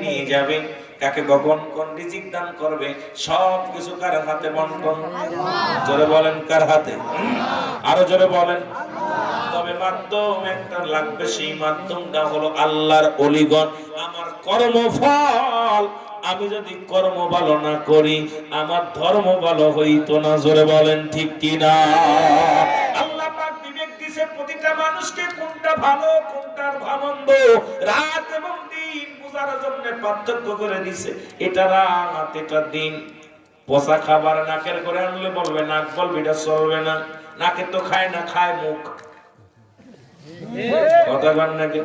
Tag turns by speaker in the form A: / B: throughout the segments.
A: নিয়ে যাবে, কাকে কখন কোন রিজিক দান করবে, সব কিছু কার হাতে বন্টন? জোরে বলেন কার হাতে? আরো জোরে বলেন। তবে মাধ্যম একটা লাগবে, সেই মাধ্যমটা হলো আল্লাহর ওলিগণ। আমার কর্মফল, আমি যদি কর্ম ভালো না করি আমার ধর্ম ভালো হইতো না। জোরে বলেন ঠিক কিনা? আল্লাহ পাক বিবেক দিয়েছে প্রতিটা মানুষকে, কোনটা ভালো কোনটার মন্দ, রাত এবং দিন বুঝার জন্য পার্থক্য করে দিয়েছে। এটা রাত এটা দিন। পচা খাবার নাকের করে আনলে বলবে নাক, বলবে এটা চলবে না। নাকে তো খায় না, খায় মুখ। কথা বল নাকি?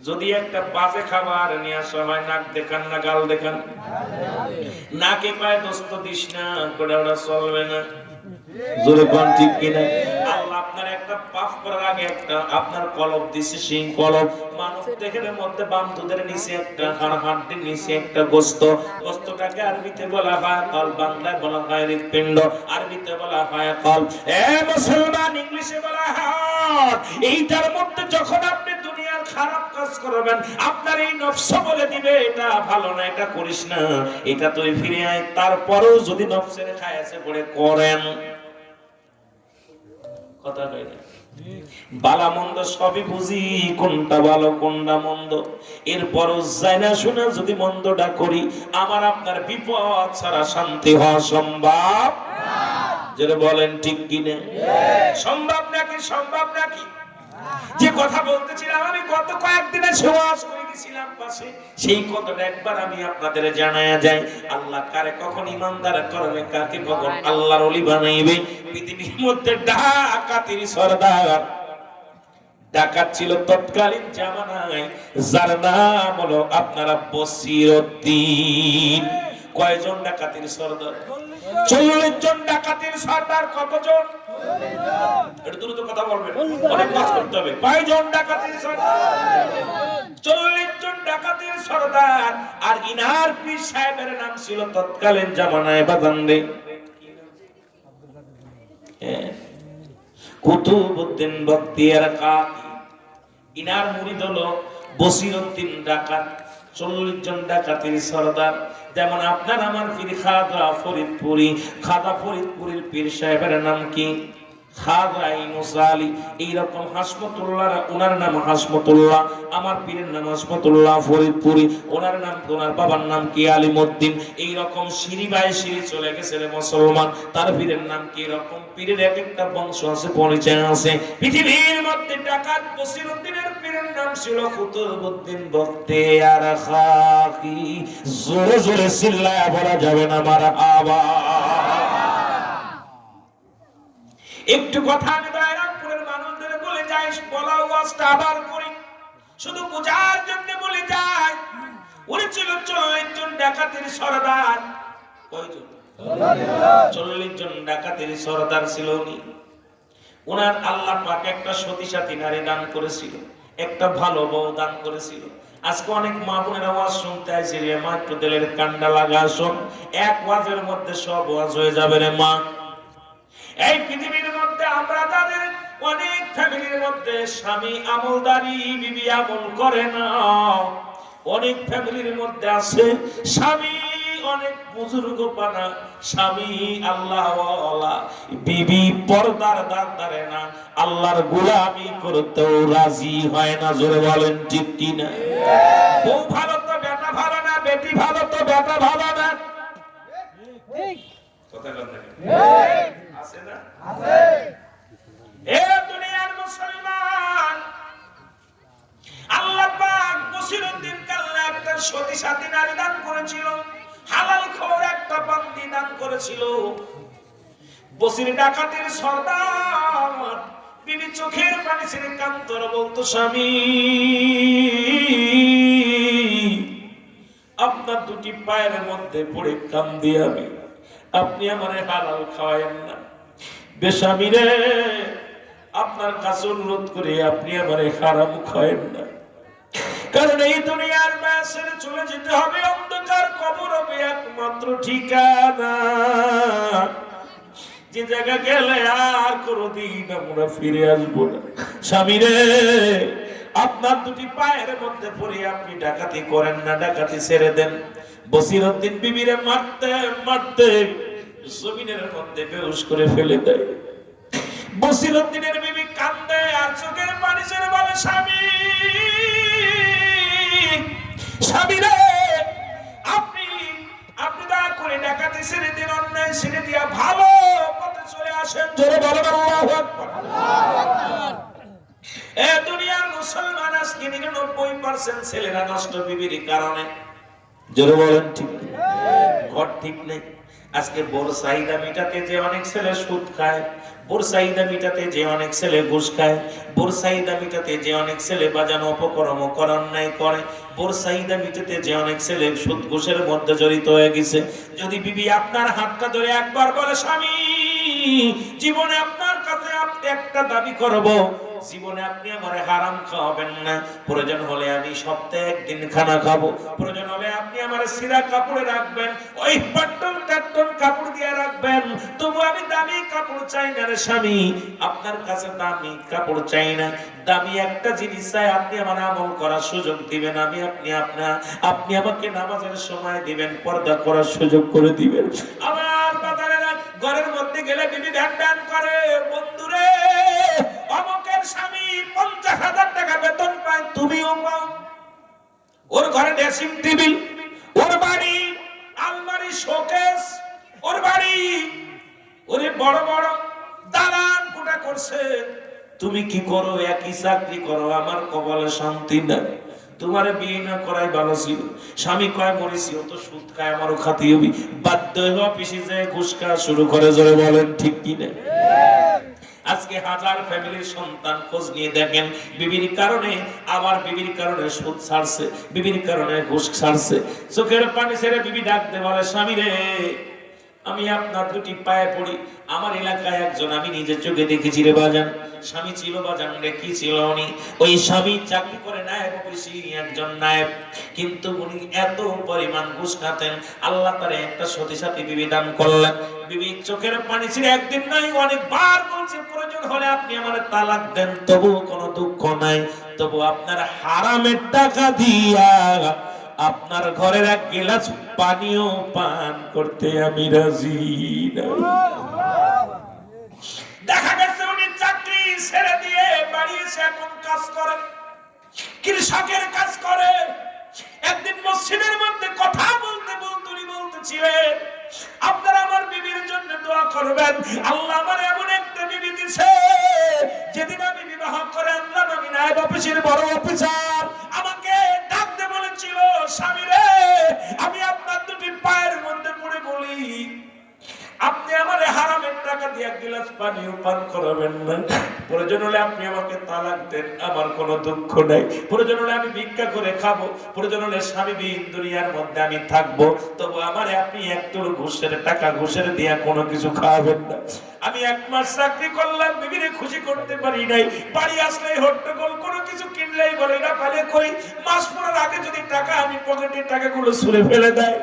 A: যদি একটা বাজে খাবার নিয়ে আসা হয়, নাক দেখান না গাল দেখান, নাকে পায় দোস্ত দিস না, ওটা চলবে না। জোরে কোন ঠিক কিনা? আল্লাহ আপনার একটা পাপ করার আগে একটা আপনার কলব দিছে, সেই কলব মানব দেহের মধ্যে বান্তুদের নিচে একটা হাড়ের নিচে একটা গোস্ত, গোস্তটাকে আরবিতে বলা হয় কল, বাংলায় বলা হয় হৃৎপিণ্ড, আরবিতে বলা হয় কল। এ মুসলমান, ইংলিশে বলা হয়। এইটার মধ্যে যখন আপনি দুনিয়ার খারাপ কাজ করবেন, আপনার এই নফস বলে দিবে এটা ভালো না, এটা করিস না, এটা তুই ফিরে আয়। তারপরেও যদি নফসের খায়াছে পড়ে করেন, কথা কই না? বালা মন্দ সবই বুঝি, কোনটা ভালো কোনটা মন্দ। এরপরও জানা শুনে যদি মন্দটা করি, আমার আপনার বিপদ ছাড়া শান্তি হওয়া সম্ভব? যেটা বলেন ঠিক কিনা? সম্ভব নাকি? সম্ভব নাকি? যে কথা বলতেছিলাম আমি গত কয়েকদিনে সওয়াজ করে গেছিলাম পাশে, সেই কথাটা একবার আমি আপনাদের জানায়া যাই। আল্লাহ কারে কখন ইমানদার করবে, কাকে কখন আল্লাহর ওলি বানাইবে। পৃথিবীর মধ্যে ডাকাতির সরদার ডাকাত ছিল তৎকালীন জামানায়, যার নাম হলো আপনারা বসিরউদ্দিন। কয়জন ডাকাতির সরদার? 40 জন ডাকাতির সরদার। কতজন? একটু দ্রুত কথা বলবেন, অনেক কাজ করতে হবে। কয়জন ডাকাতির সরদার? 40 জন ডাকাতির সরদার। আর ইনার পীর সাহেবের নাম ছিল তৎকালীন জামানায় বাজানরে কুতুবউদ্দিন বখতিয়ার কাকি। ইনার মুরিদ হলো বসিরউদ্দিন ডাকাত। 40 জন ডাকাতির সরদার। যেমন আপনার আমার পীর খাজা ফরিদপুরি, খাজা ফরিদপুরের পীর সাহেবের নাম কি? খাজা ইউনূস আলী। এইরকম হাসমতুল্লাহ, ওনার নাম হাসমতুল্লাহ। আমার পীরের নাম হাসমতুল্লাহ ফরিদপুরি, ওনার নাম, ওনার বাবার নাম কি? আলিমউদ্দিন। এইরকম সিঁড়ি বাই সিঁড়ি চলে গেছে রে মুসলমান। তার পীরের নাম কি? এরকম পীরের এক একটা বংশ আছে, পরিচয় আছে। পৃথিবীর মধ্যে ডাকাত বসিরউদ্দিনের পীরের নাম ছিল কুতুবউদ্দিন বখতিয়ার কাকি। জোরে জোরে চিল্লায়া বলা যাবে না মারহাবা। একটু কথা আমি দয়ারামপুরের মানুষদের বলে যাই, বলা ওয়াজটা আবার করি, শুধু বোঝার জন্য বলে যাই। উনি ছিল 40 জন ডাকাতের সরদার। কয়জন? 40 জন ডাকাতের সরদার ছিল উনি। ওনার আল্লাহ পাক একটা সতী সাথী নারী দান করেছিল, একটা ভালো বউ দান করেছিল। আজকে অনেক মা বোনের আওয়াজ শুনতে আইছে রে মা, একটু দিলের কান্ডা লাগা শোন, এক ওয়াজের মধ্যে সব ওয়াজ হয়ে যাবে রে মা। এই পৃথিবীর মধ্যে আমরা তাদের অনেক ফ্যামিলির মধ্যে স্বামী আমলদারি, বিবি আমল করে না। অনেক ফ্যামিলির মধ্যে আছে স্বামী অনেক বুজুর্গ পানা, স্বামী আল্লাহ ওয়ালা, বিবি পর্দার দান ধরে না, আল্লাহর গোলামি করতেও রাজি হয় না। জোরে বলেন ঠিক কিনা? বউ ভালো তো বেটা ভালো না, বেটি ভালো তো বেটা ভালো না। কথা বলতে আছে না? আছে। এ দুনিয়ার মুসলমান, আল্লাহ পাক বসিরউদ্দিন কাল্লা একটা সতী সাথী নারী দান করেছিল, হালাল খোর একটা বান্দি দান করেছিল। বসির ডাকাতের সরদার বিবি চোখের পানি ছেড়ে কান্তর বলতো, স্বামী আপনার দুটি পায়ের মধ্যে পড়ে কান্দি আমি, আপনি আমারে হালাল খাওয়ায়েন না। বেস্বামী রে, আপনার কাছে অনুরোধ করে আপনি আমারে হারাম খাওয়ায়েন না, কারণ এই দুনিয়ার মায়া ছেড়ে চলে যেতে হবে, অন্ধকার কবর হবে একমাত্র ঠিকানা, যে জায়গা গেলে আর কোনদিন আমরা ফিরে আসবো না। স্বামী রে, আপনার দুটি পায়ের মধ্যে পড়ে আপনি ডাকাতি করেন না, ডাকাতি ছেড়ে দেন। বসিরউদ্দিন বিবিরে মারতে মারতে জমিনের মধ্যে বেহুশ করে ফেলে দেয়। বসিরউদ্দিনের বিবি কান্দে আর চোখের পানি ছেড়ে বলে, স্বামী স্বামী রে, আপনি আপনি দয়া করে ডাকাতি ছেড়ে দিন, অন্যায় ছেড়ে দিয়া ভালো পথে চলে আসেন। জোরে বলেন আল্লাহু আকবার। এ দুনিয়ার মুসলমান আজকে 99% ছেলেরা নষ্ট বিবির কারণে। জোরে বলেন ঠিক ঘর ঠিক নেই। আজকে বোর চাহিদা মিটাতে যে অনেক ছেলে সুদ খায়, বোর চাহিদা মিটাতে যে অনেক ছেলে ঘুষ খায়, বোর চাহিদা মিটাতে যে অনেক ছেলে বাজানো অপকর্ম অন্যায় করে, বোর চাহিদা মিটাতে যে অনেক ছেলে সুদ ঘুষের মধ্যে জড়িত হয়ে গেছে। যদি বিবি আপনার হাতটা ধরে একবার বলে, স্বামী জীবনে আপনার কাছে একটা দাবি করব, জীবনে আপনি আমারে হারাম খাওয়াবেন না, প্রয়োজন হলে আমি সপ্তাহে একদিন খানা খাবো, প্রয়োজন হলে আপনি আমারে সিরা কাপড়ে রাখবেন, ওই পাট্টন টাট্টন কাপড় দিয়ে রাখবেন, তবু আমি দামি কাপড় চাই না রে স্বামী, আপনার কাছে দামি কাপড় চাই না, দামি একটা জিনিস চাই, আপনি আমার আমল করার সুযোগ দিবেন, আপনি আমাকে নামাজের সময় দিবেন, পর্দা করার সুযোগ করে দিবেন। আমার বাজারেরা ঘরের মধ্যে গেলে বিবি ধ্যান করে, বন্ধুরে অমুকের স্বামী 50,000 টাকা বেতন পায়, তুমিও পাও, ওর ঘরে ড্রেসিং টেবিল, ওর বাড়ি আলমারি শোকেস, ওর বাড়ি ওরে বড় বড় দালান কোঠা করছে, তুমি কি করো? একই চাকরি করো, আমার কপালে শান্তি নাই, তোমারে বিয়ে না করাই ভালো ছিল। স্বামী কয় মরেছি, ও তো সুদ খায়, আমারও খাতি হবি, বাধ্য হয়ে অফিসে যায় ঘুষ খাওয়া শুরু করে। জোরে বলেন ঠিক কিনা? আজকে হাজার ফ্যামিলির সন্তান খোঁজ নিয়ে দেখেন, বিবির কারণে, আবার বিবির কারণে সুদ ছাড়ছে, বিবির কারণে ঘুষ ছাড়ছে, চোখের পানি ছেড়ে বিবি ডাকতে বলে, স্বামী রে আমি আপনার দুটি পায়ে পড়ি। আমার এলাকায় একজন আমি নিজের চোখে দেখেছি রে বাজান, স্বামী ছিল বাজান রে, কি ছিল উনি? ওই স্বামী চাকরি করে নায়েব অফিসে একজন নায়েব, কিন্তু উনি এত পরিমাণ ঘুষ খাতেন, আল্লাহ তারে একটা সতী সাথী বিবি দান করলেন। বিবি চোখের পানি ছিল, একদিন নয় অনেকবার বলছে, প্রয়োজন হলে আপনি আমার তালাক দেন, তবু কোনো দুঃখ নাই, তবু আপনার হারামের টাকা দিয়া আপনার ঘরের এক গ্লাস পানিও পান করতে আমি রাজি না। দেখা গেছে উনি চাকরি ছেড়ে দিয়ে বাড়ি এসে এখন কাজ করে, কৃষকের কাজ করে। একদিন মসজিদের মধ্যে কথা বলতে বলতে উনি বলতেছিলেন, আপনারা আমার বিবির জন্য দোয়া করবেন, আল্লাহ আমার এমন একটা বিবি দিছে, যেদিন আমি বিবাহ করে আনলাম আমি নায়েব অফিসের বড় অফিসার, আমাকে ডাকতে বলেছিল, স্বামী রে আমি আপনার দুটি পায়ের মধ্যে পড়ে বলি, আপনি আমার হারামের টাকা দিয়ে এক গ্লাস পানিও পান করাবেন না, প্রয়োজন হলে আপনি আমাকে তালাক দেন, আমার কোনো দুঃখ নাই, প্রয়োজন হলে আমি ভিক্ষা করে খাবো, প্রয়োজন হলে স্বামীবিহীন দুনিয়ার মধ্যে আমি থাকবো, তবু আমারে আপনি একটু ঘুষের টাকা ঘুষের দিয়া কোনো কিছু খাওয়াবেন না। আমি 1 মাস চাকরি করলাম, বিবিরে খুশি করতে পারি নাই, বাড়ি আসলেই হট্টগোল, কোনো কিছু কিনলেই বলে না পারে কই, মাস পড়ার আগে যদি টাকা আমি পকেটের টাকাগুলো ছুঁড়ে ফেলে দেয়,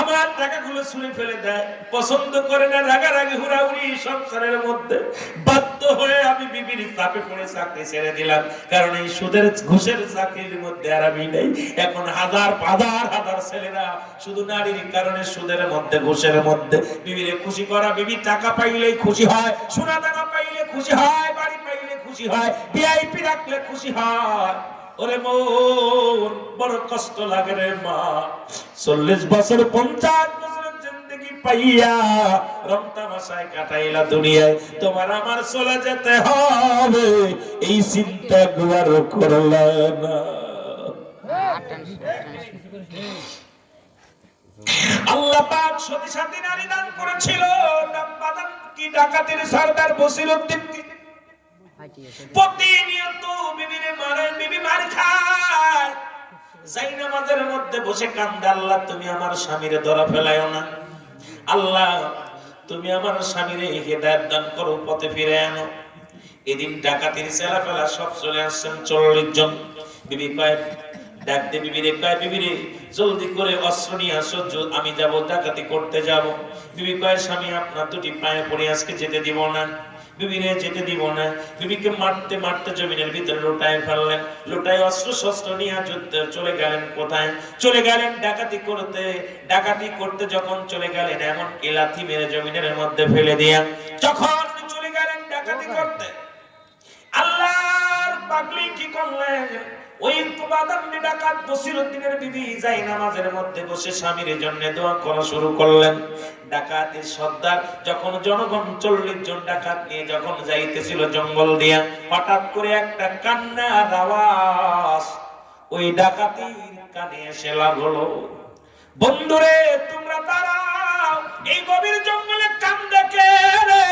A: আমার টাকাগুলো ছুঁড়ে ফেলে দেয়, পছন্দ করে না, রাগারাগি হুড়াহুড়ি সংসারের মধ্যে, বাধ্য হয়ে আমি বিবির চাপে পড়ে চাকরি ছেড়ে দিলাম, কারণ এই সুদের ঘুষের চাকরির মধ্যে আর আমি নেই। এখন হাজার হাজার ছেলেরা শুধু নারীর কারণে সুদের মধ্যে ঘুষের মধ্যে, বিবিরে খুশি করা, বিবি টাকা পাইলেই খুশি হয়, সোনা দানা পাইলে খুশি হয়, বাড়ি পাইলে খুশি হয়, ভিআইপি রাখলে খুশি হয়। ওরে মন বড় কষ্ট লাগে রে মা, 40 বছর 50 বছরের জিন্দেগি পাইয়া রং তামাশায় কাটাইলা দুনিয়ায়, তোমার আমার চলে যেতে হবে এই চিন্তা একবার করলা না। আল্লাহ পাক সতী সাথী নারী দান করেছিল, নাম কি ডাকাতের সরদার বসিরউদ্দিন কি প্রতিনিয়ত বিবিরে মারে, বিবি মার খায়, জায়নামাজের মধ্যে বসে কান্দে, আল্লাহ তুমি আমার স্বামীরে ধরা ফেলায়ও না, আল্লাহ তুমি আমার স্বামীরে হিদায়াত দান করো, পথে ফিরে আনো। এদিন ডাকাতির ছেলা ফেলা সব চলে আসছেন 40 জন। বিবি কয়, ডাক দে বিবিরে, কয় বিবিরে জলদি করে অস্ত্র নিয়ে আসো, আমি যাব ডাকাতি করতে যাব। বিবি কয়, স্বামী আপনার দুটি পায়ে পড়ে আজকে যেতে দিব না। বিবিরে যেতে দিব না। বিবিকে মারতে মারতে জমিনের ভিতরে লুটায় ফেললেন। লুটায় অস্ত্র শস্ত্র নিয়ে যুদ্ধে চলে গেলেন। কোথায় চলে গেলেন? ডাকাতি করতে। ডাকাতি করতে যখন চলে গেলেন, এমন কি লাথি মেরে জমিনের মধ্যে ফেলে দিয়া যখন চলে গেলেন ডাকাতি করতে, আল্লাহর পাগলি কি করলেন? ওই বাদামি ডাকাত বসিরউদ্দিনের বিবি যাই নামাজের মধ্যে বসে স্বামীর জন্য দোয়া করা শুরু করলেন। ডাকাতের সর্দার যখন জনগণ 40 জন ডাকাত নিয়ে যখন যাইতেছিল জঙ্গল দিয়া, হঠাৎ করে একটা কান্নার আওয়াজ ওই ডাকাতির কানে এসে লাগলো। বন্ধুরে তোমরা দাঁড়াও, এই গভীর জঙ্গলে কান্দে কে রে?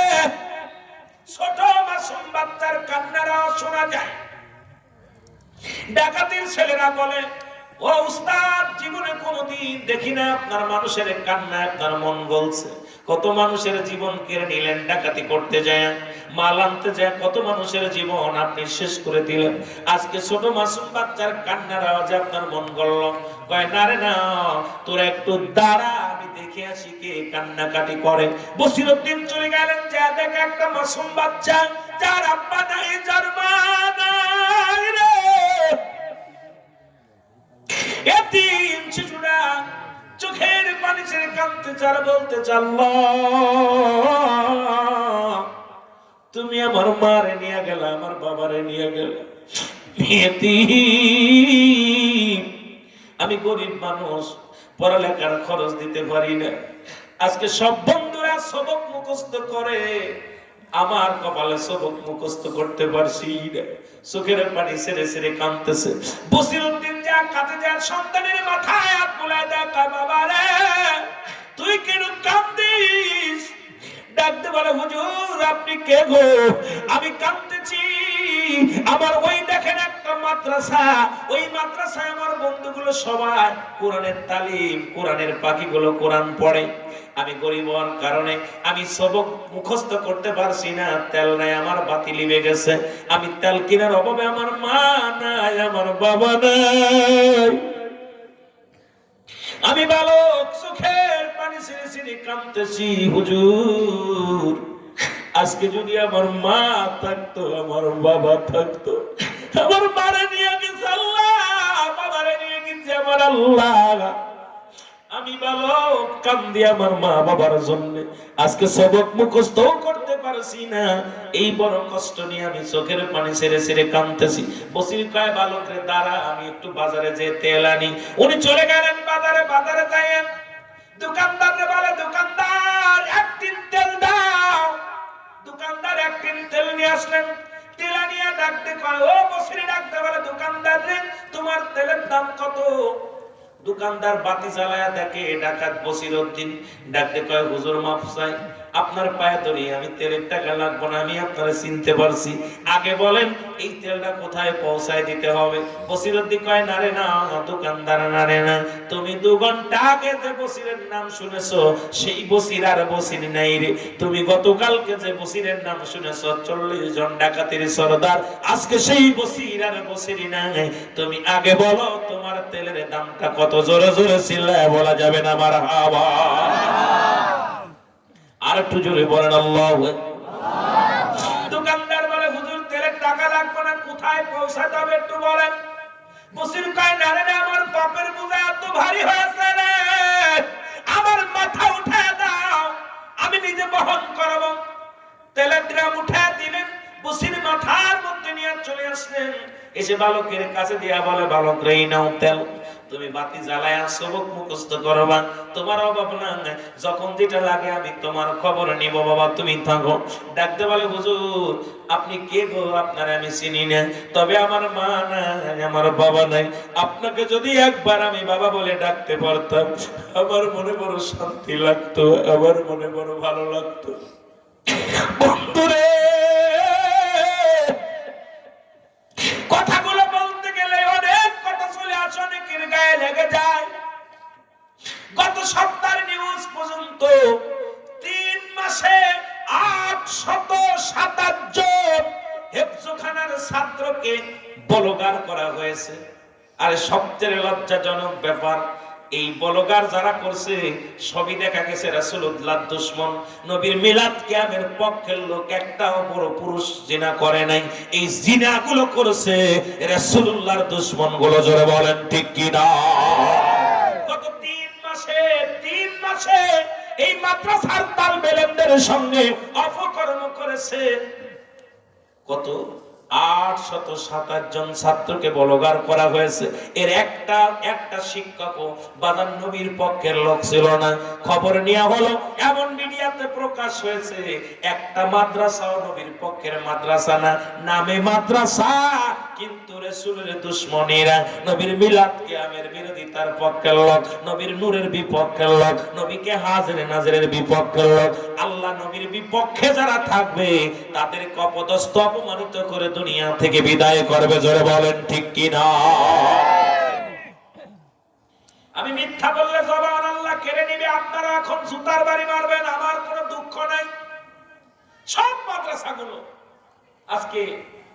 A: ছোট মাসুম বাচ্চার কান্নার আওয়াজ শোনা যায়। ডাকাতের ছেলেরা বলে, ও উস্তাদ, জীবনে কোনোদিন দেখি না আপনার মানুষের কান্না আপনার মন গলছে। কত মানুষের জীবন কেড়ে নিলেন ডাকাতি করতে যায়, মাল আনতে যায়, কত মানুষের জীবন আপনি শেষ করে দিলেন। আজকে ছোট মাসুম বাচ্চার কান্নার আওয়াজে আপনার মন গলল। কয় না রে না, তোরা একটু দাঁড়া, আমি দেখে আসি কে কান্নাকাটি করে। বসিরউদ্দিন চলে গেলেন, যা দেখে একটা মাসুম বাচ্চা, যার আব্বা নাই, যার মা নাই রে, এতিম শিশুরা চোখের পানি ছেড়ে কাঁদতে চার বলতে চাল্লা, তুমি আমার মারে নিয়ে গেলা, আমার বাবারে নিয়ে গেলা। এতিম, আমি গরিব মানুষ, পড়ালেখার খরচ দিতে পারি না। আজকে সব বন্ধুরা সবক মুখস্থ করে, আমার কপালে সবক মুখস্থ করতে পারছি না। চোখের পানি ছেড়ে ছেড়ে কাঁদতেছে। বসিরউদ্দিন যা কাঁদে যা সন্তানের মাথায় হাত বুলায় দেখা, বাবা রে তুই কেন কাঁদিস? ডাকতে বলে, হুজুর আপনি কে গো? আমি কাঁদতেছি, আমার ওই দেখেন একটা মাদ্রাসা, ওই মাদ্রাসায় আমার বন্ধুগুলো সবাই কোরআনের তালিম, কোরআনের পাখিগুলো কোরআন পড়ে। আমি গরিব হওয়ার কারণে আমি সবক মুখস্থ করতে পারছি না, তেল নাই, আমার বাতি লিবে গেছে। আমি তেল কেনার অভাবে আমার মা নাই, আমার বাবা নাই। আমি বালক চোখের পানি ছেড়ে ছেড়ে কাঁদতেছি, হুজুর আজকে যদি আমার মা থাকতো, আমার বাবা থাকতো, আমার মারে নিয়ে গেছে আল্লাহ, বাবারে নিয়ে গেছে আমার আল্লাহ। আমি বালক কান্দি আমার মা বাবার জন্য, আজকে সবক মুখস্থ করতে পারছি না। এই বড় কষ্ট নিয়ে আমি চোখের পানি ছেড়ে ছেড়ে কাঁদতেছি। বসির কয়, বালক রে দাঁড়া, আমি একটু বাজারে যেয়ে তেল আনি। উনি চলে গেলেন বাজারে। বাজারে যাইয়েন দোকানদারকে বলে, দোকানদার এক টিন তেল দাও। দোকানদার এক টিন তেল নিয়ে আসলেন। তেল আনিয়া ডাকতে কয়, ও বসির, ডাকতে বলে, দোকানদার রে তোমার তেলের দাম কত? দোকানদার বাতি জ্বালায়া দেখে ডাকাত বসিরউদ্দিন। ডাকতে কয়, হুজুর মাফ চাই, আপনার পায়ে ধরি, আমি তেলের টাকা লাগবো না, আমি আপনারা চিনতে পারছি, আগে বলেন এই তেলটা কোথায় পৌঁছায় দিতে হবে। বসিরউদ্দিন কয়, না রে না দোকানদার, না রে না, তুমি 2 ঘন্টা আগে যে বসিরের নাম শুনেছো, সেই বসির আর বসির নাই রে। তুমি গতকালকে যে বসিরের নাম শুনেছো, 40 জন ডাকাতের সরদার, আজকে সেই বসির আর বসির নাই। তুমি আগে বলো তোমার তেলের দামটা কত? জোরে জোরে চিল্লায় বলা যাবে না মারহাবা? আর একটু জোরে বলেন আল্লাহু আকবার। দোকানদার বলে, হুজুর তেলের টাকা লাগবে না, কোথায় পৌঁছাতে হবে একটু বলেন। বসির কয়, না রে আমার পাপের বোঝা এত ভারী হয়েছে রে, আমার মাথা উঠায় দাও, আমি নিজে বহন করব। তেলের ড্রাম উঠায় দিলেন, বসির মাথার মধ্যে নিয়ে চলে আসলেন। এসে বালকের কাছে দিয়া বলে, বালক রে নাও তেল, তুমি বাতি জ্বালায়া সবক মুখস্থ করবা, তোমার অভাব না, যখন যেটা লাগে আমি তোমার খবর নিব, বাবা তুমি থাকো। ডাকতে বলে, হুজুর আপনি কে গো? আপনারা আমি চিনি না, তবে আমার মা নাই, আমার বাবা নাই, আপনাকে যদি একবার আমি বাবা বলে ডাকতে পারতাম, আমার মনে বড় শান্তি লাগতো, আমার মনে বড় ভালো লাগতো। বন্ধুরে কথাগুলো বলতে গেলে অনেক কথা চলে আসে, অনেকের গায়ে লেগে যায়। গত সপ্তাহের নিউজ পর্যন্ত 3 মাসে 827 জন হেফজখানার ছাত্রকে বলগার করা হয়েছে। আর সবচেয়ে লজ্জাজনক ব্যাপার, এই বলগার যারা করছে সবই দেখা গেছে রাসূলুল্লাহর দুশমন। নবীর মিলাদ কিয়ামের পক্ষের লোক একটাও বড় পুরুষ জিনা করে নাই। এই জিনাগুলো করেছে রাসূলুল্লাহর দুশমন গুলো। জোরে বলেন ঠিক কি না? গত 3 মাসে এই মাদ্রাসার তালবে ইলমদের সঙ্গে অপকর্ম করেছে। কত 827 জন ছাত্রকে বলগার করা হয়েছে। এর একটা শিক্ষকও বাদান নবীর পক্ষের লোক ছিল না। খবর নেওয়া হলো, এমন মিডিয়াতে প্রকাশ হয়েছে একটা মাদ্রাসাও নবীর পক্ষের মাদ্রাসা না, নামে মাদ্রাসা কিন্তু রাসূলের দুশমনেরা, নবীর মিলাদ কিয়ামের বিরোধিতার পক্ষের লোক, নবীর নূরের বিপক্ষের লোক, নবীকে হাজরে নাজরের বিপক্ষের লোক। আল্লাহ নবীর বিপক্ষে যারা থাকবে তাদের অপদস্থ অপমানিত করে দুনিয়া থেকে বিদায় করবে। জোরে বলেন ঠিক কি না? আমি মিথ্যা বললে জবান আল্লাহ কেড়ে নিবে। আপনারা এখন জুতার বাড়ি মারবেন, আমার কোনো দুঃখ নাই। সব মাদ্রাসাগুলো আজকে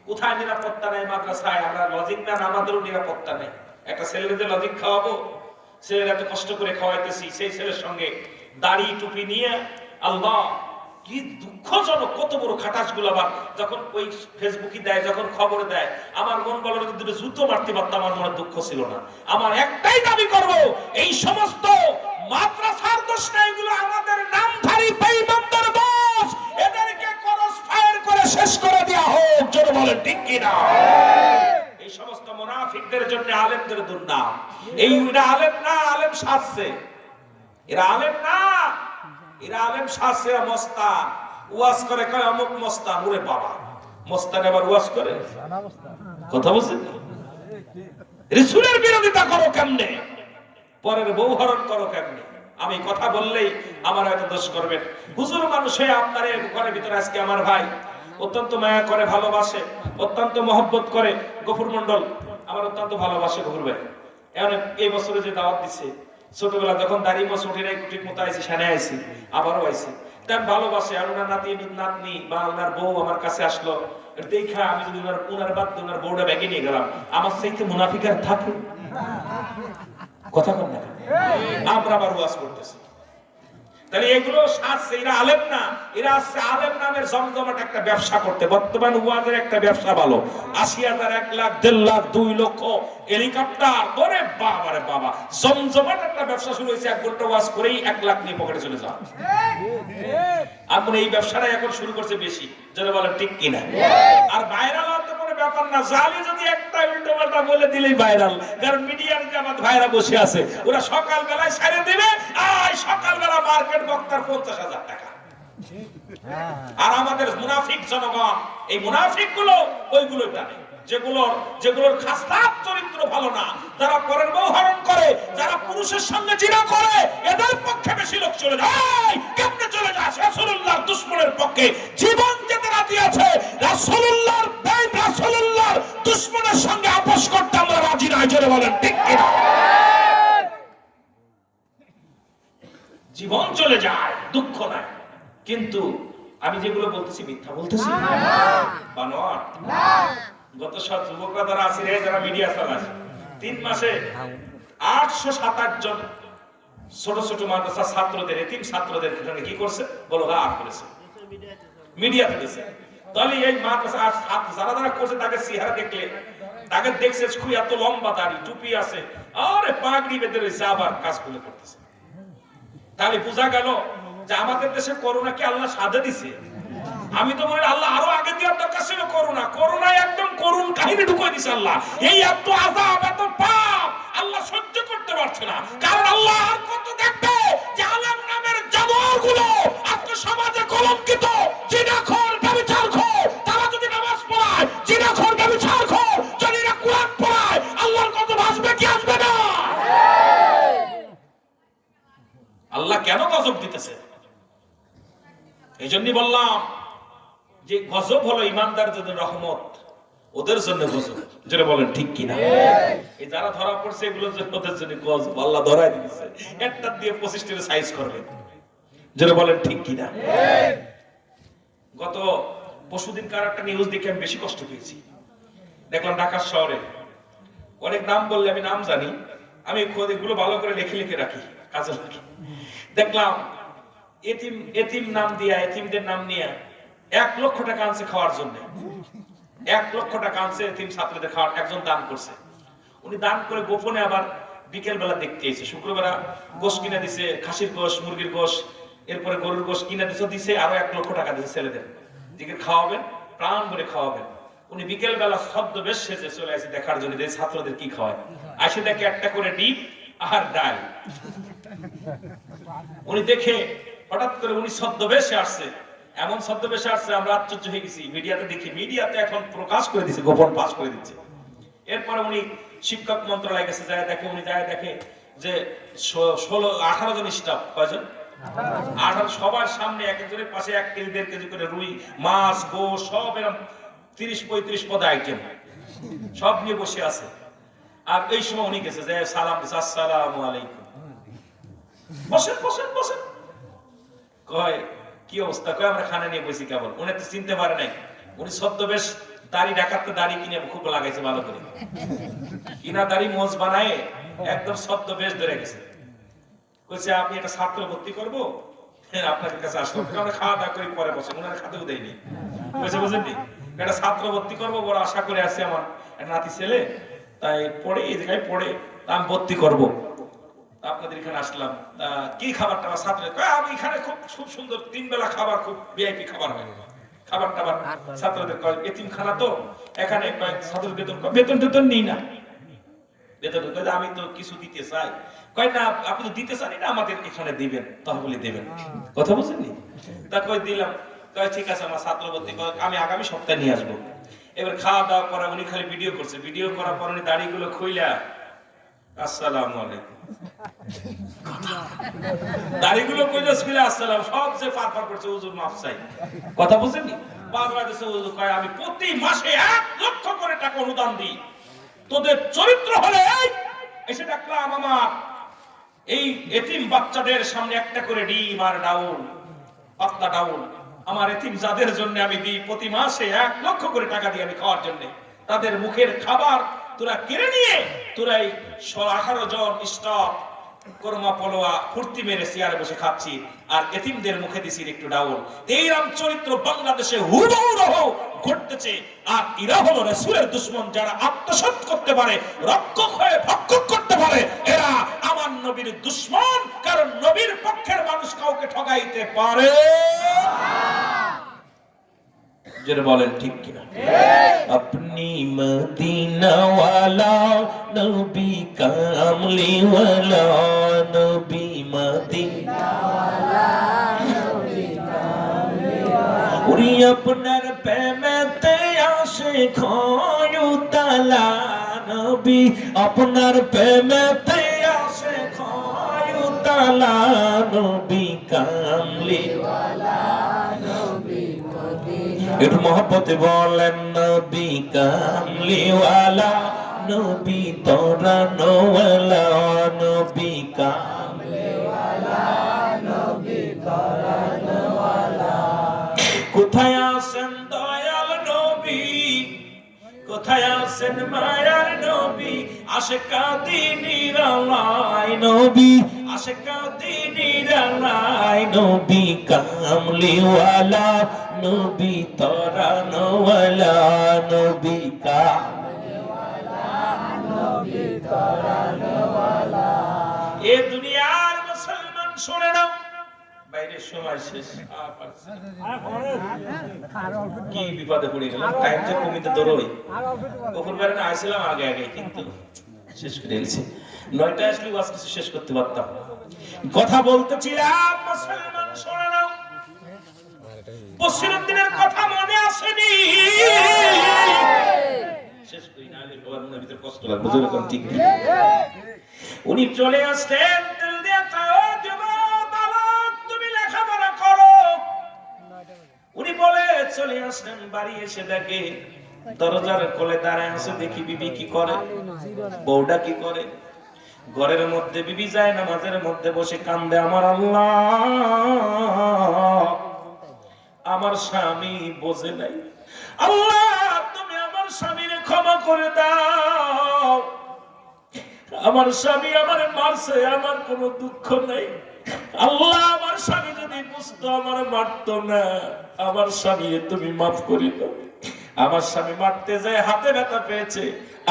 A: কোথায় নিরাপত্তা নাই? মাদ্রাসায় আমরা লজিক না, আমাদেরও নিরাপত্তা নেই। একটা ছেলেদের লজিক খাওয়াবো, ছেলেরা এত কষ্ট করে খাওয়াইতেছি, সেই ছেলের সঙ্গে দাড়ি টুপি নিয়ে, আল্লাহ কি দুঃখজনক। কত বড় খাটাস গুলো আবার যখন ওই ফেসবুকে দেয়, যখন খবর দেয়, আমার মন বলো যদি জুতো মারতে পারতাম আমার মনে দুঃখ ছিল না। আমার একটাই দাবি করব, এই সমস্ত মাদ্রাসার দোষ না, এগুলো আমাদের নামধারী বেঈমানদের দোষ। এদেরকে ক্রস ফায়ার করে শেষ করে দেওয়া হোক। জোরে বলেন ঠিক কি না? এই সমস্ত মুনাফিকদের জন্য আলেমদের দুর্নাম। এইরা আলেম না, আলেম সাজছে। এরা আলেম না, এরা আলেম সাজছে। মস্তান ওয়াজ করে, কয় অমুক মস্তান। ওরে বাবা, মস্তান আবার ওয়াজ করে? কথা বলছেন? রাসূলের বিরোধিতা করো কেমনে? পরের বউ হরণ করো কেমনে? আমি কথা বললেই আমার হয়তো দোষ করবেন। হুজুর মানুষ হয়ে আপনার ঘরের ভিতরে আজকে আমার ভাই অত্যন্ত মায়া করে, ভালোবাসে, অত্যন্ত মহব্বত করে। গফুর মন্ডল আমার অত্যন্ত ভালোবাসে। গফুর ভাই এই বছরে যে দাওয়াত দিচ্ছে, ছোটবেলা যখন দাঁড়িয়ে বছর ঠিক মতো আইসি, সেনে আইসি, আবারও আইসি, তার ভালোবাসে। আর ওনার নাতনি বা ওনার বউ আমার কাছে আসলো, দেখা আমি যদি ওনার বাদ ওনার বউটা ব্যাগে নিয়ে গেলাম, আমার সেইতে মুনাফিক আর থাকে? কথা কম না, আমরা আবার ওয়াজ করতেছি। তাহলে এগুলো সাজছে, এরা আলেম না, এরা আসছে আলেম নামের জমজমাট একটা ব্যবসা করতে। বর্তমান ওয়াজের একটা ব্যবসা ভালো, 80,000, 1 লাখ, 1.5 লাখ, 2 লক্ষ হেলিকপ্টার। ওরে বাবা রে বাবা, জমজমাট একটা ব্যবসা শুরু হয়েছে। 1 ঘন্টা ওয়াজ করেই 1 লাখ নিয়ে পকেটে চলে যাও। আমরা এই ব্যবসাটা এখন শুরু করছে বেশি। যারা বলেন ঠিক কিনা? আর ভাইরাল হতে কোনো ব্যাপার না, জালি যদি একটা উল্টো পাল্টা বলে দিলেই ভাইরাল। কারণ মিডিয়ার যে আমার ভাইরা বসে আছে, ওরা সকাল বেলায় ছেড়ে দিবে, সকালবেলা মার্কেট বক্তার 50,000 টাকা। আর আমাদের মুনাফিক জনগণ, এই মুনাফিক গুলো ওইগুলো টানে, যেগুলোর খাসলাত চরিত্র ভালো না, যারা পরের বউ হরণ করে, যারা পুরুষের সঙ্গে জিনা করে, এদের পক্ষে বেশি লোক চলে যায়। কেমনে চলে যায়? রাসূলুল্লাহর দুশমনের পক্ষে জীবন যেতে রাজি আছে। রাসূলুল্লাহর দুশমনের সঙ্গে আপোষ করতে আমরা রাজি নয়। জোরে বলেন ঠিক কিনা? জীবন চলে যায়, দুঃখ নাই, কিন্তু আমি যেগুলো বলতেছি মিথ্যা বলতেছি বানোয়ার? গত সব যুবকরা যারা আছে, যারা মিডিয়া চালাচ্ছে, 3 মাসে 827 জন ছোট ছোট মাদ্রাসা ছাত্রদের, এতিম ছাত্রদের কি করছে? বলগার করেছে, মিডিয়াতে দিয়েছে। তাহলে এই মাদ্রাসা যারা যারা করছে তাকে চেহারা দেখলে, তাকে দেখছে খুব এত লম্বা দাড়ি, টুপি আছে, আরে পাগড়ি বেঁধে রয়েছে, আবার কাজগুলো করতেছে। তাহলে বোঝা গেল যে আমাদের দেশে করোনাকে আল্লাহ সাজা দিছে। আমি তো মনে আল্লাহ আরো আগে দেওয়ার দরকার ছিল। করোনায় একদম করুণ কাহিনী ঢুকিয়ে দিছে আল্লাহ। এই এত আযাব, এত পাপ আল্লাহ সহ্য করতে পারছে না। কারণ আল্লাহ আর কত দেখবে যে আলেম নামের জানোয়ারগুলো আজকে সমাজে কলঙ্কিত, জিনাখোর, ব্যভিচারখোর, তারা যদি নামাজ পড়ায়, জিনাখোর, ব্যভিচারখোর, যদি এরা কোরআন পড়ায়, আল্লাহর কত আসবে কি আসবে না? আল্লাহ কেন গজব দিতেছে? এই জন্যই বললাম যে গজব হলো ইমানদারদের জন্য রহমত, ওদের জন্য গজব। যেটা বলেন ঠিক কিনা? এই যারা ধরা পড়ছে এগুলোর জন্য, ওদের জন্য গজব। আল্লাহ ধরাই দিয়েছে, একটা দিয়ে 25টা সাইজ করবে। যেটা বলেন ঠিক কিনা? গত পরশুদিন কার একটা নিউজ দেখে আমি বেশি কষ্ট পেয়েছি। দেখলাম ঢাকা শহরে, অনেক নাম বললে আমি নাম জানি, আমি এগুলো ভালো করে লিখে লিখে রাখি, কাজে রাখি। দেখলাম এতিম নাম দিয়া, এতিমদের নাম নিয়ে 1 লক্ষ টাকা আনছে খাওয়ার জন্য। 1 লক্ষ টাকা আনছে এতিম ছাত্রদের খাওয়ার, একজন দান করছে। উনি দান করে গোপনে আবার বিকেল বেলা দেখতে এসে শুক্রবার গোশ কিনে দিছে, খাসির গোশ, মুরগির গোশ, এরপরে গরুর গোশ কিনে দিছে, আরো 1 লক্ষ টাকা দিছে ছেলেদের, দিকে খাওয়াবেন, প্রাণ ভরে খাওয়াবেন। উনি বিকেল বেলা ছদ্মবেশ সেজে চলে আসে দেখার জন্য যে ছাত্রদের কি খাওয়ায়। আসে দেখে একটা করে ডিম আর ডাল। উনি দেখে হঠাৎ করে উনি ছদ্মবেশে আসছে, এমন ছদ্মবেশে আসছে আমরা আশ্চর্য হয়ে গেছি। মিডিয়াতে দেখি, মিডিয়াতে এখন প্রকাশ করে দিচ্ছে, গোপন পাস করে দিচ্ছে। এরপরে উনি শিক্ষক মন্ত্রণালয়ে গেছে, যায় দেখে, উনি যায় দেখে যে 18 জন স্টাফ, কয়জন? 18, সবার সামনে এক একজনের পাশে 1 কেজি 1.5 কেজি করে রুই, মাছ, গোশ, সব এরকম 30-35 পদ আইটেম সব নিয়ে বসে আছে। আর এই সময় উনি গেছে যে সালাম দিচ্ছে, আসসালামু আলাইকুম, বসেন বসেন বসেন। কয় কি অবস্থা? কয় আমরা খানা নিয়ে বসি কেবল। উনি তো চিনতে পারে নাই উনি ছদ্মবেশ, দাড়ি ডাকাতে দাড়ি কিনে খুব লাগাইছে ভালো করে, কিনা দাড়ি মোজ বানায় একদম ছদ্মবেশ ধরে গেছে। কইছে আপনি একটা ছাত্র ভর্তি করবো, আপনার কাছে আসবো, আমরা খাওয়া দাওয়া করি পরে বসে, ওনারা খাতেও দেয়নি। কইছে বুঝেননি, একটা ছাত্র ভর্তি করবো, বড় আশা করে আসছে, আমার একটা নাতি ছেলে, তাই পড়ে এই জায়গায় পড়ে, আমি ভর্তি করবো, আপনাদের এখানে আসলাম। কি খাবারটা? আমার ছাত্র আমি এখানে খুব সুন্দর 3 বেলা খাবার, খুব ভিআইপি খাবার হয়, খাবার টাবার ছাত্রদের। এতিম খানা তো, এখানে ছাত্র বেতন টেতন নিই না, বেতন আমি তো কিছু দিতে চাই। কয় না, আপনি তো দিতে চান না, আমাদের এখানে দিবেন, তাহলে দিবেন। কথা বুঝেননি? তা কই দিলাম। কয় ঠিক আছে, আমার ছাত্র ভর্তি, আমি আগামী সপ্তাহে নিয়ে আসবো। এবার খাওয়া দাওয়া করা, উনি খালি ভিডিও করছে, ভিডিও করার পর উনি দাড়িগুলো খুইলা আসসালামু আলাইকুম, দাড়িগুলো কইলো ছিল আসসালাম, সব যে পার করছে, হুজুর মাফ চাই। কথা বুঝেননি? বাংলাদেশে হুজুর কয় আমি প্রতি মাসে 1 লক্ষ করে টাকা অনুদান দিই, তোদের চরিত্র হলে এসে ডাকলাম আমার এই এতিম বাচ্চাদের সামনে একটা করে ডিম আর ডাউল, পাতলা ডাউল, আমার এতিম যাদের জন্য আমি দিই, প্রতি মাসে 1 লক্ষ করে টাকা দিই আমি খাওয়ার জন্য, তাদের মুখের খাবার তোরা কেড়ে নিয়ে তোরাই 18 জন স্টাফ কর্মা পলোয়া ফুর্তি মেরে চেয়ারে বসে খাচ্ছি, আর এতিমদের মুখে দিছি একটু ডাউল। এইরকম চরিত্র বাংলাদেশে হুবহু ঘটতেছে। আর এরা হলো রাসূলের দুশমন, যারা আত্মসাৎ করতে পারে, রক্ষক হয়ে ভক্ষক করতে পারে, এরা আমার নবীর দুশমন। কারণ নবীর পক্ষের মানুষ কাউকে ঠকাইতে পারে যেটা বলেন ঠিক কিনা? আপনি মদিনাওয়ালা নবী কামলিওয়ালা, নবী মদিনাওয়ালা নবী কামলিওয়ালা, উনি আপনার প্রেমেতে আসে খয়ুতালা, নবী আপনার প্রেমেতে আসে খয়ুতালা, নবী কামলিওয়ালা একটু মহব্বতে বলেন, নবী কামলিওয়ালা, নবী তরানোওয়ালা, নবী কামলিওয়ালা, নবী তরানোওয়ালা। কোথায় আছেন দয়াল নবী, কোথায় আছেন মায়ার নবী, আশিকাদি নিরালাই নবী, আশিকাদি নিরালাই, নবী কামলিওয়ালা, নবী তরানোওয়ালা, নবী কামলিওয়ালা, নবী তরানোওয়ালা। এ দুনিয়ার মুসলমান শুনে নাও, বাইরের সময় শেষ, কি বিপদে পড়ে গেলাম, টাইম যে কমিতে দৌড়ই, কখন বেড়ে না আসছিলাম আগে আগে, কিন্তু শেষ করে গেছি। 9টায় আসলে ওয়াজ কিছু শেষ করতে পারতাম। কথা বলতেছিলাম, মুসলমান শুনে নাও, বসিরউদ্দিনের কথা মনে আসেনি? শেষ করি না, আলে বাবার মনের ভিতর কষ্ট লাগবে, যেরকম ঠিক নেই। উনি চলে আসলেন, দিল দিয়ে চাও যুবক বালক, তুমি লেখাপড়া করো। উনি বলে চলে আসলেন, বাড়ি এসে দেখে দরজার কোলে দাঁড়ায় আছে, দেখি বিবি কি করে, বউটা কি করে। ঘরের মধ্যে বিবি যায় নামাজের মধ্যে বসে কান্দে, আমার আল্লাহ, আমার স্বামী বোঝে নাই, আল্লাহ তুমি আমার স্বামীরে ক্ষমা করে দাও, আমার স্বামী আমারে মারছে, আমার কোনো দুঃখ নাই। আল্লাহ আমার স্বামী যদি বুঝতো আমার মারতো না, আমার স্বামী তুমি মাফ করে দাও। আমার স্বামী মারতে যায় হাতে ব্যথা পেয়েছে,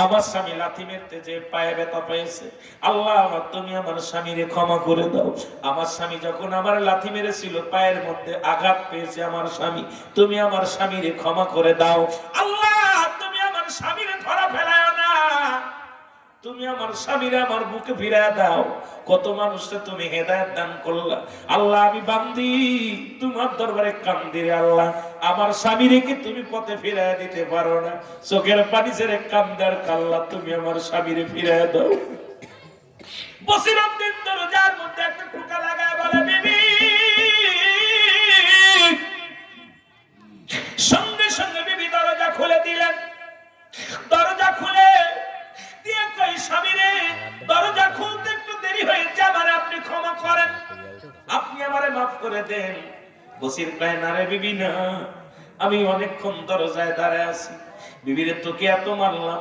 A: আমার স্বামী লাথি মারতে যে পায়ে ব্যথা পেয়েছে। আল্লাহ তুমি আমার স্বামীরে ক্ষমা করে দাও। আমার স্বামী যখন আমার লাথি মেরেছিল পায়ের মধ্যে আঘাত পেয়েছে আমার স্বামী, তুমি আমার স্বামীরে ক্ষমা করে দাও। আল্লাহ তুমি আমার স্বামীরে ধরা ফেলায় না, তুমি আমার স্বামীরে আমার বুকে ফিরায় দাও। কত মানুষকে তুমি হেদায়েত দান করলা। আল্লাহ আমি বান্দি তোমার দরবারে কান্দি রে আল্লাহ, আমার স্বামীরে কি তুমি পথে ফিরায় দিতে পারো না? চোখের পানি ছেড়ে কান্দার কাল্লা তুমি আমার স্বামীরে ফিরায় দাও। বসিরউদ্দিন দরজার মধ্যে একটা ঠোকা লাগায় বলে বিবি। সঙ্গে সঙ্গে বিবি দরজা খুলে দিলেন। দরজা খুলে দিয়ে কই স্বামীরে দরজা খুলতে একটু দেরি হয়েছে, আমারে আপনি ক্ষমা করেন, আপনি আমারে মাফ করে দেন। বসির কয় না রে বিবি না, আমি অনেকক্ষণ দরজায় দাঁড়ায় আছি, বিবিরে তোকে এত মারলাম,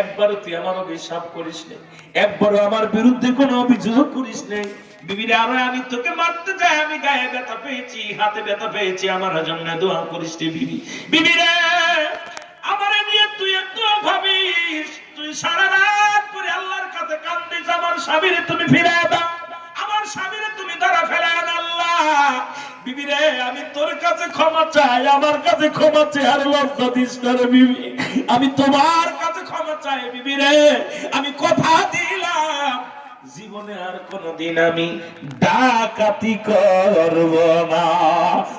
A: একবারও তুই আমার অভিশাপ করিস নাই, একবারও আমার বিরুদ্ধে কোনো অভিযোগ করিস নাই। বিবিরে আরো আমি তোকে মারতে যাই, আমি গায়ে ব্যথা পেয়েছি, হাতে ব্যথা পেয়েছি, আমার জন্য দোয়া করিস রে বিবি। বিবিরে আমারে নিয়ে তুই এত ভাবিস, তুই সারা রাত করে আল্লাহর কাছে কান্দিস, আমার স্বামীরে তুমি ফিরায় দাও, আমার স্বামীরে তুমি ধরা ফেলায় না আল্লাহ। বিবিরে আমি তোর কাছে ক্ষমা চাই, আমার কাছে ক্ষমা চাই, আর লজ্জা দিস না রে বিবি, আমি তোমার কাছে ক্ষমা চাই। বিবিরে আমি কথা দিলাম জীবনে আর কোনদিন আমি ডাকাতি করব না।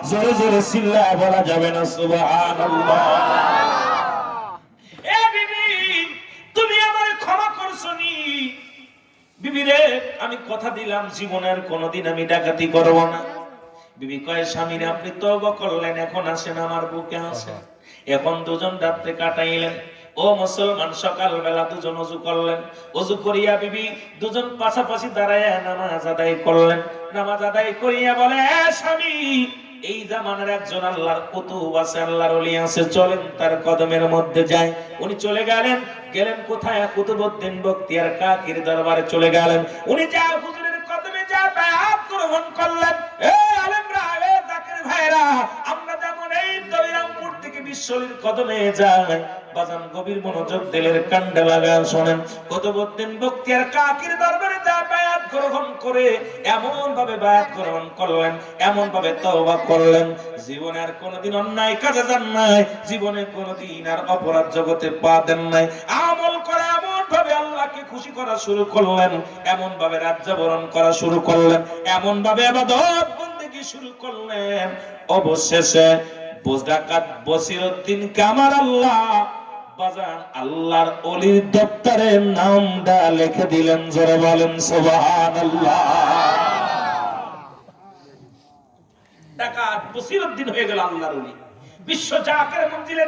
A: জোরে জোরে চিল্লায় বলা যাবে না সুবহানাল্লাহ। এ বিবি তুমি আমারে ক্ষমা করছনি? বিবিরে আমি কথা দিলাম জীবনে আর কোনদিন আমি ডাকাতি করব না। বিবি কয় স্বামীরে আপনি তওবা করলেন, এখন আসেন আমার বুকে আসেন। এখন দুজন রাত্রে কাটাইলেন। ও মুসলমান সকালবেলা দুজন ওযু করলেন, ওযু করিয়া বিবি দুজন পাশাপাশি দাঁড়ায় নামাজ আদায় করলেন। নামাজ আদায় করিয়া বলে এ স্বামী, এই জামানার একজন আল্লাহর কুতুব আছে, আল্লাহর ওলি আছে, চলেন তার কদমের মধ্যে যাই। উনি চলে গেলেন। গেলেন কোথায়? কুতুবউদ্দিন বখতিয়ার কাকির দরবারে চলে গেলেন। উনি যা হুজুরের কদমে যা বায়াত গ্রহণ করলেন। এ আলেমরা, এ জাকির ভাইরা, আমরা যেমন এই দৈরামপুর থেকে বিশ্বলির কদমে যাই, বাজান গভীর মনোযোগ দিলের কান্দে লাগা শোনেন। কুতুবউদ্দিন বখতিয়ার কাকির দরবারে যা বায়াত গ্রহণ করে এমন ভাবে বায়াত গ্রহণ করলেন, এমন ভাবে তওবা করলেন, জীবনে আর কোনোদিন অন্যায় কাজে যান নাই, জীবনে কোনোদিন আর অপরাধ জগতে পা দেন নাই। আমল করে এমন ভাবে আল্লাহকে খুশি করা শুরু করলেন, এমন ভাবে রাজ্য বরণ করা শুরু করলেন, এমন ভাবে ইবাদত বন্দেগী শুরু করলেন। অবশেষে ডাকাত বসিরউদ্দিন কামার আল্লাহ বাজান আল্লাহর ওলির দপ্তরে নামটা লিখে দিলেন। জোরে বলেন সুবহানাল্লাহ। ডাকাত বসিরউদ্দিন হয়ে গেল আল্লাহর ওলি। বিশ্ব জাকের মঞ্জিলে